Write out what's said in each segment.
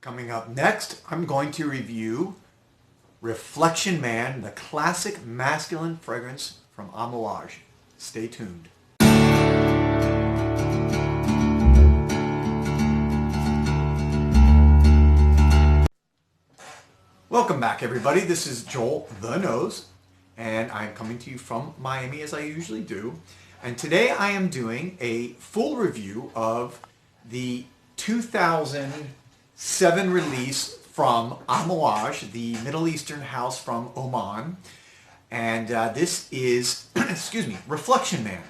Coming up next, I'm going to review Reflection Man, the classic masculine fragrance from Amouage. Stay tuned. Welcome back, everybody. This is Joel the Nose, and I'm coming to you from Miami as I usually do. And today I am doing a full review of the 2007 release from Amouage, the Middle Eastern house from Oman. And this is, excuse me, Reflection Man.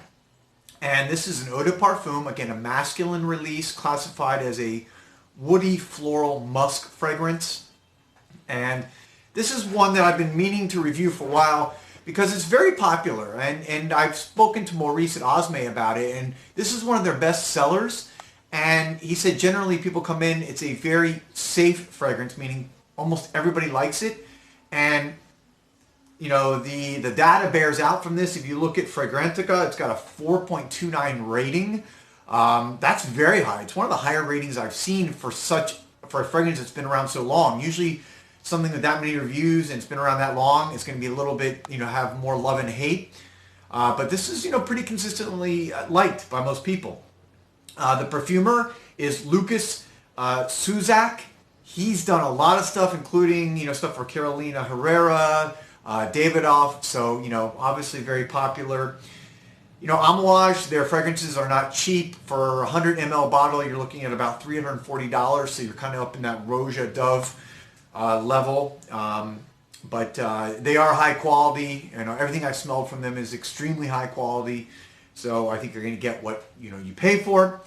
And this is an eau de parfum, again, a masculine release classified as a woody floral musk fragrance. And this is one that I've been meaning to review for a while because it's very popular. And I've spoken to Maurice at Osme about it. And this is one of their best sellers. And he said generally people come in, it's a very safe fragrance, meaning almost everybody likes it. And you know, the data bears out from this. If you look at Fragrantica, it's got a 4.29 rating. That's very high. It's one of the higher ratings I've seen for a fragrance that's been around so long. Usually something with that many reviews and it's been around that long, it's going to be a little bit, have more love and hate. But this is, pretty consistently liked by most people. The perfumer is Lucas Sieuzac. He's done a lot of stuff, including, stuff for Carolina Herrera, Davidoff, so, obviously very popular. Amouage, their fragrances are not cheap. For a 100 ml bottle, you're looking at about $340, so you're kind of up in that Roja Dove level. But they are high quality. Everything I've smelled from them is extremely high quality. So I think you're going to get what you pay for.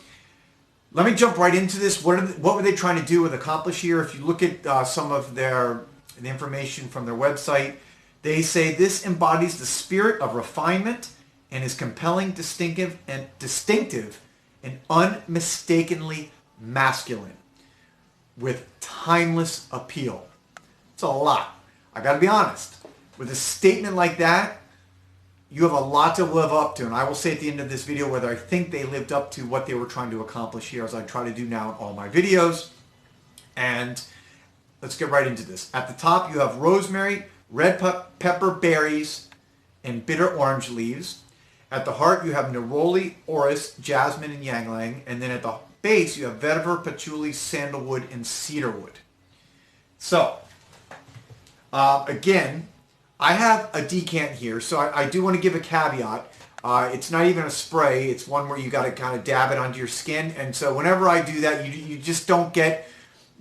Let me jump right into this. What were they trying to do and accomplish here? If you look at some of the information from their website, they say this embodies the spirit of refinement and is compelling, distinctive, and unmistakably masculine with timeless appeal. It's a lot. I got to be honest. With a statement like that, you have a lot to live up to, and I will say at the end of this video whether I think they lived up to what they were trying to accomplish here, as I try to do now in all my videos. And let's get right into this. At the top, you have rosemary, red pepper berries, and bitter orange leaves. At the heart, you have Neroli, Orris, Jasmine, and Ylang-Ylang. And then at the base, you have Vetiver, Patchouli, Sandalwood, and Cedarwood. So, again, I have a decant here, so I do want to give a caveat. It's not even a spray. It's one where you got to kind of dab it onto your skin. And so whenever I do that, you just don't get,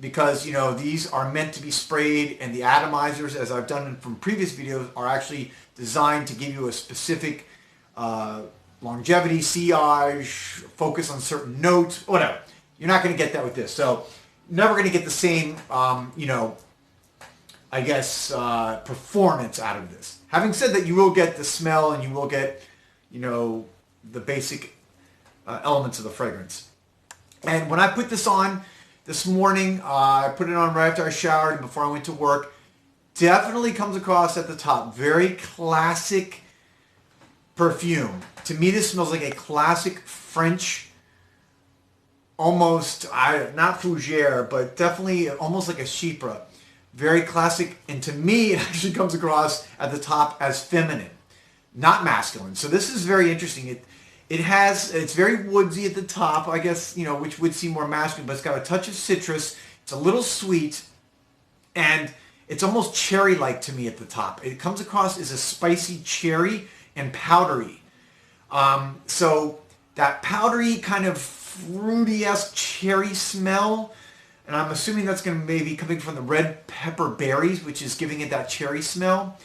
because, these are meant to be sprayed, and the atomizers, as I've done from previous videos, are actually designed to give you a specific longevity, sillage, focus on certain notes, whatever. You're not going to get that with this. So never going to get the same, performance out of this. Having said that, you will get the smell and you will get, the basic elements of the fragrance. And when I put this on this morning, I put it on right after I showered and before I went to work. Definitely comes across at the top. Very classic perfume. To me, this smells like a classic French, almost, not fougere, but definitely almost like a chypre. Very classic, and to me, it actually comes across at the top as feminine, not masculine. So this is very interesting. It's very woodsy at the top, I guess, which would seem more masculine, but it's got a touch of citrus. It's a little sweet, and it's almost cherry-like to me at the top. It comes across as a spicy cherry and powdery. So that powdery kind of fruity-esque cherry smell, and I'm assuming that's going to maybe coming from the red pepper berries, which is giving it that cherry smell,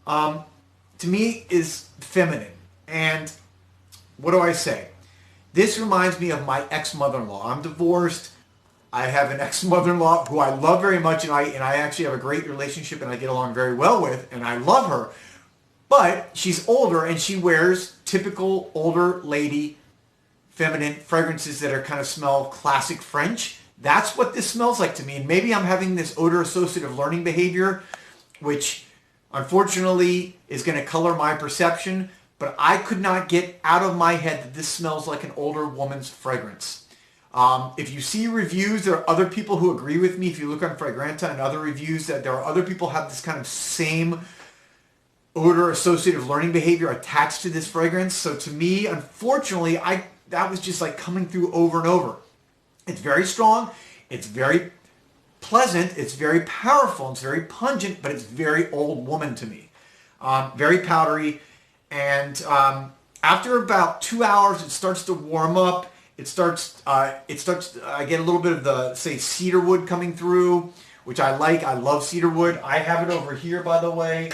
to me is feminine. And what do I say? This reminds me of my ex-mother-in-law. I'm divorced. I have an ex-mother-in-law who I love very much, and I actually have a great relationship and I get along very well with, and I love her. But she's older and she wears typical older lady feminine fragrances that are kind of smell classic French. That's what this smells like to me. And maybe I'm having this odor associative learning behavior, which unfortunately is going to color my perception. But I could not get out of my head that this smells like an older woman's fragrance. If you see reviews, there are other people who agree with me. If you look on Fragranta and other reviews, that there are other people who have this kind of same odor associative learning behavior attached to this fragrance. So to me, unfortunately, that was just like coming through over and over. It's very strong. It's very pleasant. It's very powerful. It's very pungent, but it's very old woman to me. Very powdery. And after about 2 hours, it starts to warm up. I get a little bit of the, say, cedarwood coming through, which I like. I love cedarwood. I have it over here, by the way.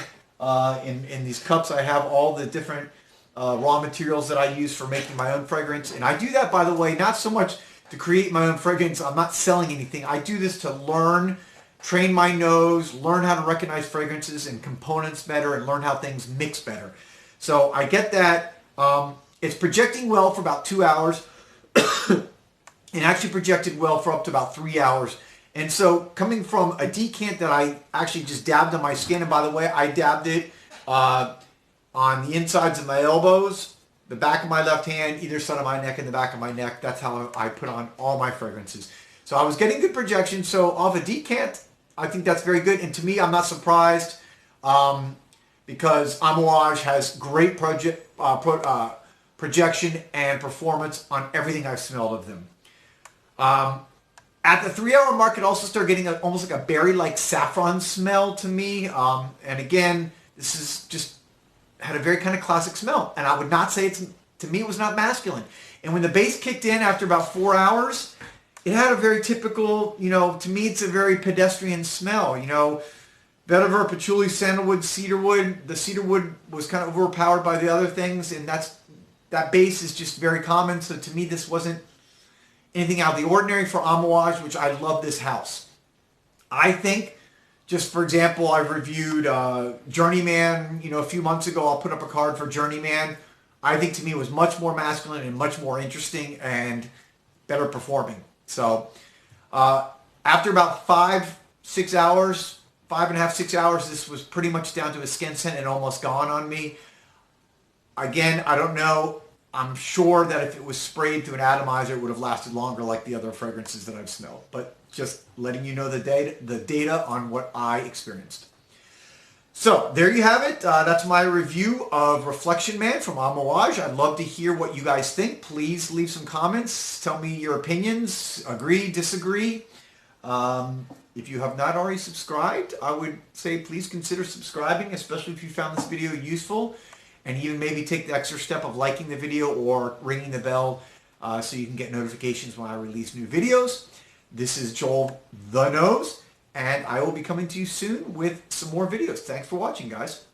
In these cups, I have all the different raw materials that I use for making my own fragrance. And I do that, by the way, not so much to create my own fragrance. I'm not selling anything. I do this to learn, train my nose, learn how to recognize fragrances and components better, and learn how things mix better. So I get that. It's projecting well for about 2 hours. And actually projected well for up to about 3 hours. And so coming from a decant that I actually just dabbed on my skin, and by the way, I dabbed it on the insides of my elbows, the back of my left hand, either side of my neck, and the back of my neck. That's how I put on all my fragrances. So I was getting good projection. So off a decant, I think that's very good. And to me, I'm not surprised because Amouage has great projection and performance on everything I've smelled of them. At the 3 hour mark, it also started getting almost like a berry-like saffron smell to me. And again, this is just had a very kind of classic smell. And I would not say to me, it was not masculine. And when the base kicked in after about 4 hours, it had a very typical, to me, it's a very pedestrian smell. Vetiver, Patchouli, Sandalwood, Cedarwood. The Cedarwood was kind of overpowered by the other things, and that base is just very common. So to me, this wasn't anything out of the ordinary for Amouage, which I love this house. I think, just for example, I've reviewed Journeyman, a few months ago. I'll put up a card for Journeyman. I think to me it was much more masculine and much more interesting and better performing. So after about 5-6 hours, 5.5-6 hours, this was pretty much down to a skin scent and almost gone on me. Again, I don't know. I'm sure that if it was sprayed through an atomizer, it would have lasted longer like the other fragrances that I've smelled. But just letting you know the data on what I experienced. So there you have it. That's my review of Reflection Man from Amouage. I'd love to hear what you guys think. Please leave some comments. Tell me your opinions. Agree, disagree. If you have not already subscribed, I would say please consider subscribing, especially if you found this video useful. And even maybe take the extra step of liking the video or ringing the bell so you can get notifications when I release new videos. This is Joel the Nose, and I will be coming to you soon with some more videos. Thanks for watching, guys.